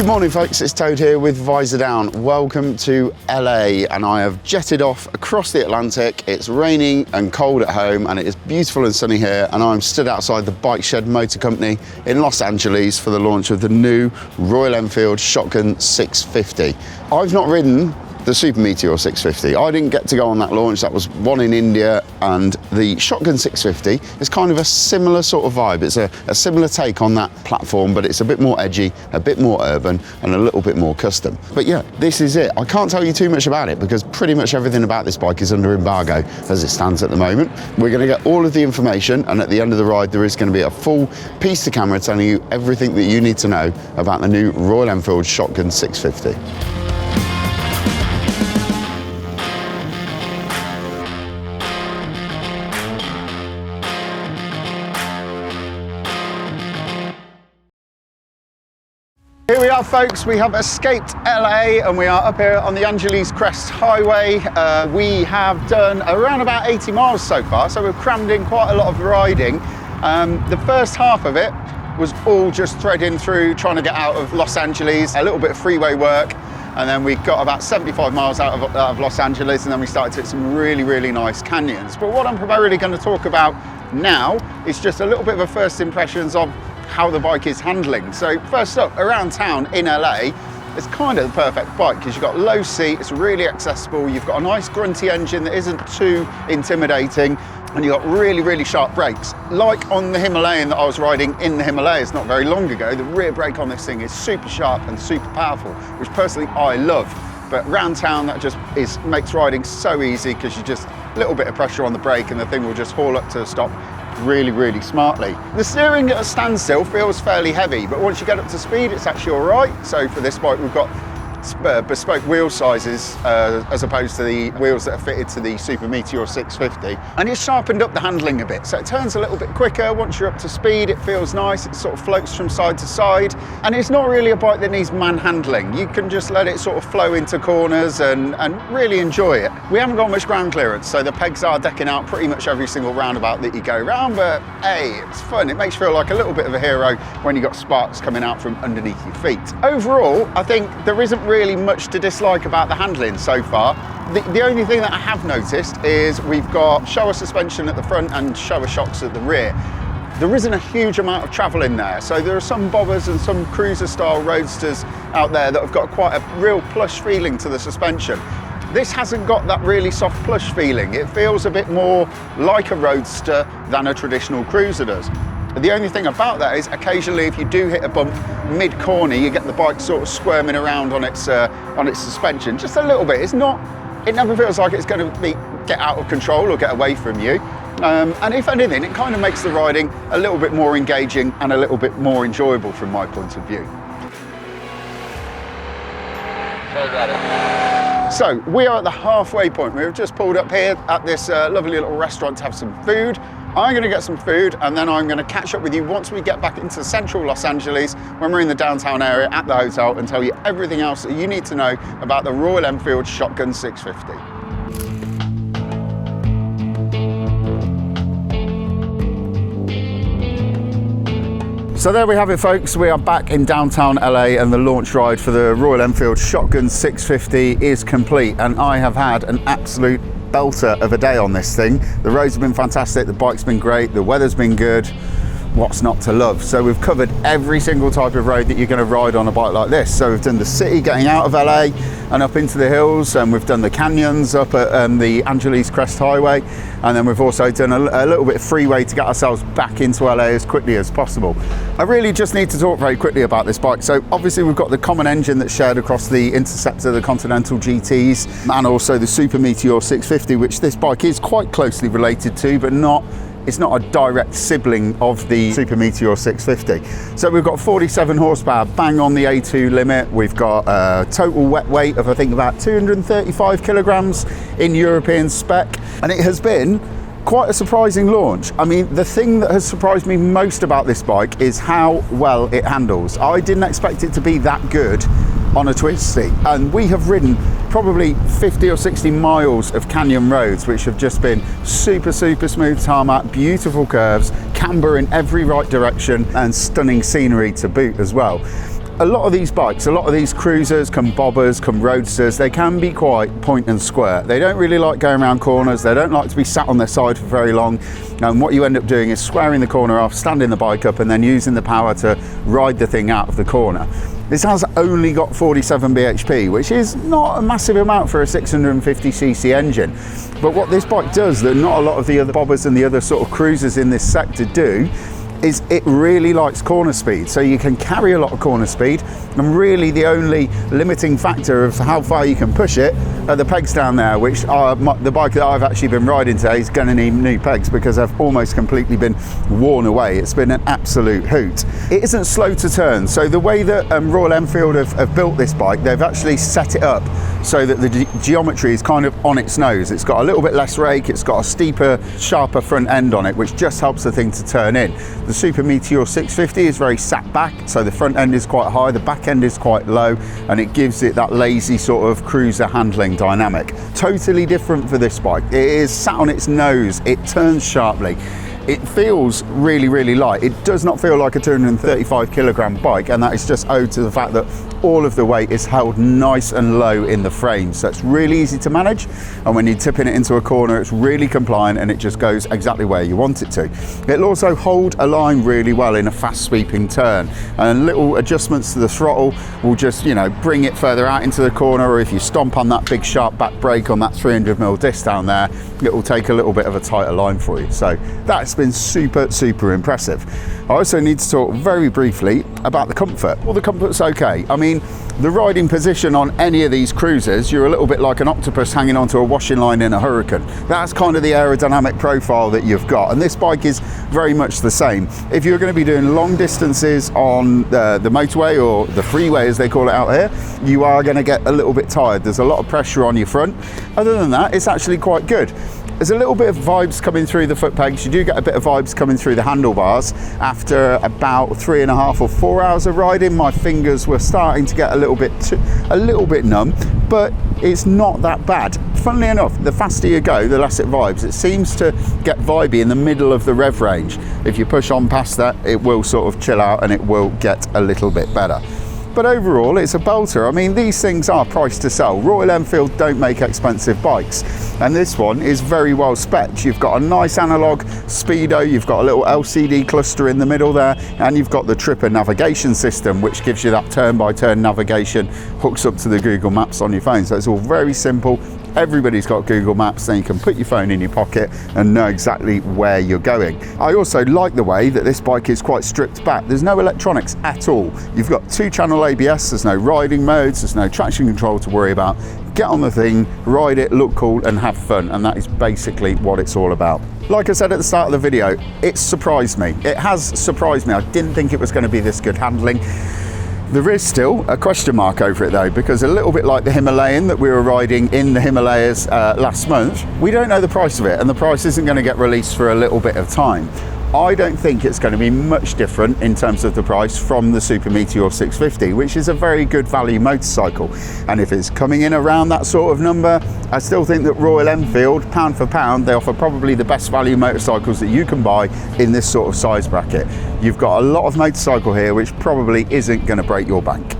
Good morning folks, it's Toad here with Visordown. Welcome to LA, and I have jetted off across the Atlantic. It's raining and cold at home and it is beautiful and sunny here, and I'm stood outside the Bike Shed Motor Company in Los Angeles for the launch of the new Royal Enfield Shotgun 650. I've not ridden the Super Meteor 650. I didn't get to go on that launch. That was one in India, and the Shotgun 650 is kind of a similar sort of vibe. It's a similar take on that platform, but it's a bit more edgy, a bit more urban, and a little bit more custom. But yeah, this is it. I can't tell you too much about it because pretty much everything about this bike is under embargo as it stands at the moment. We're going to get all of the information, and at the end of the ride there is going to be a full piece to camera telling you everything that you need to know about the new Royal Enfield Shotgun 650. Here we are folks, we have escaped LA and we are up here on the Angeles Crest Highway. We have done around about 80 miles so far, so we've crammed in quite a lot of riding. The first half of it was all just threading through, trying to get out of Los Angeles, a little bit of freeway work, and then we got about 75 miles out of Los Angeles, and then we started to hit some really nice canyons. But what I'm primarily going to talk about now is just a little bit of a first impressions of how the bike is handling. So first up, around town in LA, it's kind of the perfect bike because you've got low seat, it's really accessible, you've got a nice grunty engine that isn't too intimidating, and you've got really sharp brakes. Like on the Himalayan that I was riding in the Himalayas not very long ago, the rear brake on this thing is super sharp and super powerful, which personally I love. But around town that just makes riding so easy because you just a little bit of pressure on the brake and the thing will just haul up to a stop really smartly. The steering at a standstill feels fairly heavy, but once you get up to speed it's actually all right. So for this bike we've got bespoke wheel sizes as opposed to the wheels that are fitted to the Super Meteor 650, and it's sharpened up the handling a bit, so it turns a little bit quicker. Once you're up to speed it feels nice, it sort of floats from side to side, and it's not really a bike that needs manhandling. You can just let it sort of flow into corners and really enjoy it. We haven't got much ground clearance, so the pegs are decking out pretty much every single roundabout that you go around, but hey, it's fun. It makes you feel like a little bit of a hero when you've got sparks coming out from underneath your feet. Overall, I think there isn't really much to dislike about the handling so far. The only thing that I have noticed is we've got shower suspension at the front and shower shocks at the rear. There isn't a huge amount of travel in there, so there are some bobbers and some cruiser style roadsters out there that have got quite a real plush feeling to the suspension. This hasn't got that really soft plush feeling. It feels a bit more like a roadster than a traditional cruiser does. The only thing about that is occasionally if you do hit a bump mid-corner, you get the bike sort of squirming around on its suspension just a little bit. It never feels like it's going to get out of control or get away from you. And if anything, it kind of makes the riding a little bit more engaging and a little bit more enjoyable from my point of view. So we are at the halfway point. We've just pulled up here at this lovely little restaurant to have some food. I'm going to get some food and then I'm going to catch up with you once we get back into central Los Angeles when we're in the downtown area at the hotel and tell you everything else that you need to know about the Royal Enfield Shotgun 650. So there we have it folks, we are back in downtown LA and the launch ride for the Royal Enfield Shotgun 650 is complete, and I have had an absolute belter of a day on this thing. The roads have been fantastic, the bike's been great, the weather's been good. What's not to love? So we've covered every single type of road that you're going to ride on a bike like this. So we've done the city getting out of LA and up into the hills, and we've done the canyons up at the Angeles Crest Highway, and then we've also done a little bit of freeway to get ourselves back into LA as quickly as possible. I really just need to talk very quickly about this bike. So obviously we've got the common engine that's shared across the Interceptor, the Continental GTs, and also the Super Meteor 650, which this bike is quite closely related to, but it's not a direct sibling of the Super Meteor 650. So we've got 47 horsepower, bang on the A2 limit. We've got a total wet weight of I think about 235 kilograms in European spec. And it has been quite a surprising launch. I mean, the thing that has surprised me most about this bike is how well it handles. I didn't expect it to be that good on a twisty, and we have ridden probably 50 or 60 miles of canyon roads which have just been super smooth tarmac, beautiful curves, camber in every right direction, and stunning scenery to boot as well. a lot of these bikes, a lot of these cruisers, come bobbers, come roadsters, they can be quite point and square. They don't really like going around corners, they don't like to be sat on their side for very long, and what you end up doing is squaring the corner off, standing the bike up, and then using the power to ride the thing out of the corner. This has only got 47 bhp, which is not a massive amount for a 650cc engine. But what this bike does that not a lot of the other bobbers and the other sort of cruisers in this sector do is it really likes corner speed. So you can carry a lot of corner speed, and really the only limiting factor of how far you can push it are the pegs down there, which are the bike that I've actually been riding today is going to need new pegs because they've almost completely been worn away. It's been an absolute hoot. It isn't slow to turn, so the way that Royal Enfield have built this bike, they've actually set it up so that the geometry is kind of on its nose. It's got a little bit less rake, it's got a steeper, sharper front end on it, which just helps the thing to turn in. The Super Meteor 650 is very sat back, so the front end is quite high, the back end is quite low, and it gives it that lazy sort of cruiser handling dynamic. Totally different for this bike. It is sat on its nose, it turns sharply. It feels really, really light. It does not feel like a 235 kilogram bike, and that is just owed to the fact that all of the weight is held nice and low in the frame. So it's really easy to manage, and when you're tipping it into a corner, it's really compliant and it just goes exactly where you want it to. It'll also hold a line really well in a fast sweeping turn, and little adjustments to the throttle will just, you know, bring it further out into the corner, or if you stomp on that big sharp back brake on that 300mm disc down there, it will take a little bit of a tighter line for you. So that's been super, super impressive. I also need to talk very briefly about the comfort. Well, the comfort's okay. I mean, the riding position on any of these cruisers, you're a little bit like an octopus hanging onto a washing line in a hurricane. That's kind of the aerodynamic profile that you've got, and this bike is very much the same. If you're going to be doing long distances on the motorway, or the freeway as they call it out here, you are going to get a little bit tired. There's a lot of pressure on your front. Other than that, it's actually quite good. There's a little bit of vibes coming through the foot pegs. You do get a bit of vibes coming through the handlebars. After about 3.5 or 4 hours of riding, my fingers were starting to get a little bit numb, but it's not that bad. Funnily enough, the faster you go, the less it vibes. It seems to get vibey in the middle of the rev range. If you push on past that, it will sort of chill out and it will get a little bit better. But overall, it's a belter. I mean, these things are priced to sell. Royal Enfield don't make expensive bikes, and this one is very well spec'd. You've got a nice analog speedo, you've got a little LCD cluster in the middle there, and you've got the Tripper navigation system, which gives you that turn-by-turn navigation, hooks up to the Google Maps on your phone. So it's all very simple. Everybody's got Google Maps, then you can put your phone in your pocket and know exactly where you're going. I also like the way that this bike is quite stripped back. There's no electronics at all. You've got 2-channel ABS, there's no riding modes, there's no traction control to worry about. Get on the thing, ride it, look cool and have fun, and that is basically what it's all about. Like I said at the start of the video, it surprised me. It has surprised me. I didn't think it was going to be this good handling. There is still a question mark over it though, because a little bit like the Himalayan that we were riding in the Himalayas last month, we don't know the price of it, and the price isn't going to get released for a little bit of time. I don't think it's going to be much different in terms of the price from the Super Meteor 650, which is a very good value motorcycle. And if it's coming in around that sort of number, I still think that Royal Enfield, pound for pound, they offer probably the best value motorcycles that you can buy in this sort of size bracket. You've got a lot of motorcycle here which probably isn't going to break your bank.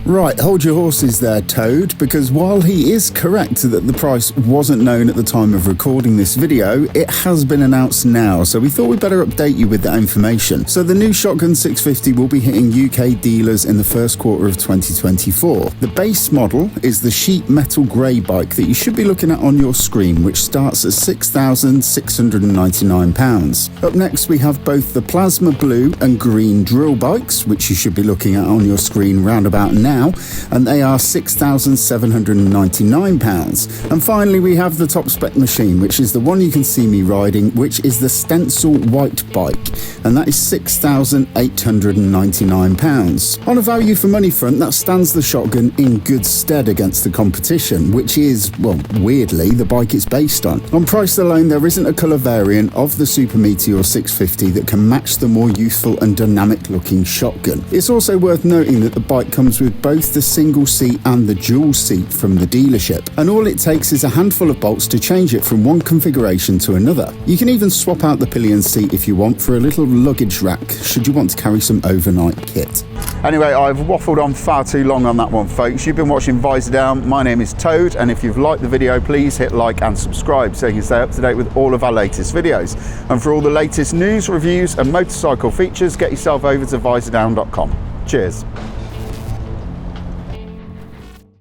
Right, hold your horses there, Toad, because while he is correct that the price wasn't known at the time of recording this video, it has been announced now, so we thought we'd better update you with that information. So the new Shotgun 650 will be hitting UK dealers in the first quarter of 2024. The base model is the sheet metal grey bike that you should be looking at on your screen, which starts at £6,699. Up next we have both the plasma blue and green drill bikes, which you should be looking at on your screen round about now, and they are £6,799. And finally we have the top spec machine, which is the one you can see me riding, which is the stencil white bike, and that is £6,899. On a value for money front, that stands the Shotgun in good stead against the competition, which is, well, weirdly, the bike it's based on. On price alone, there isn't a colour variant of the Super Meteor 650 that can match the more youthful and dynamic looking Shotgun. It's also worth noting that the bike comes with both the single seat and the dual seat from the dealership, and all it takes is a handful of bolts to change it from one configuration to another. You can even swap out the pillion seat if you want for a little luggage rack should you want to carry some overnight kit. Anyway, I've waffled on far too long on that one, folks. You've been watching Visordown. My name is Toad, and if you've liked the video, please hit like and subscribe so you can stay up to date with all of our latest videos. And for all the latest news, reviews and motorcycle features, get yourself over to visordown.com. Cheers.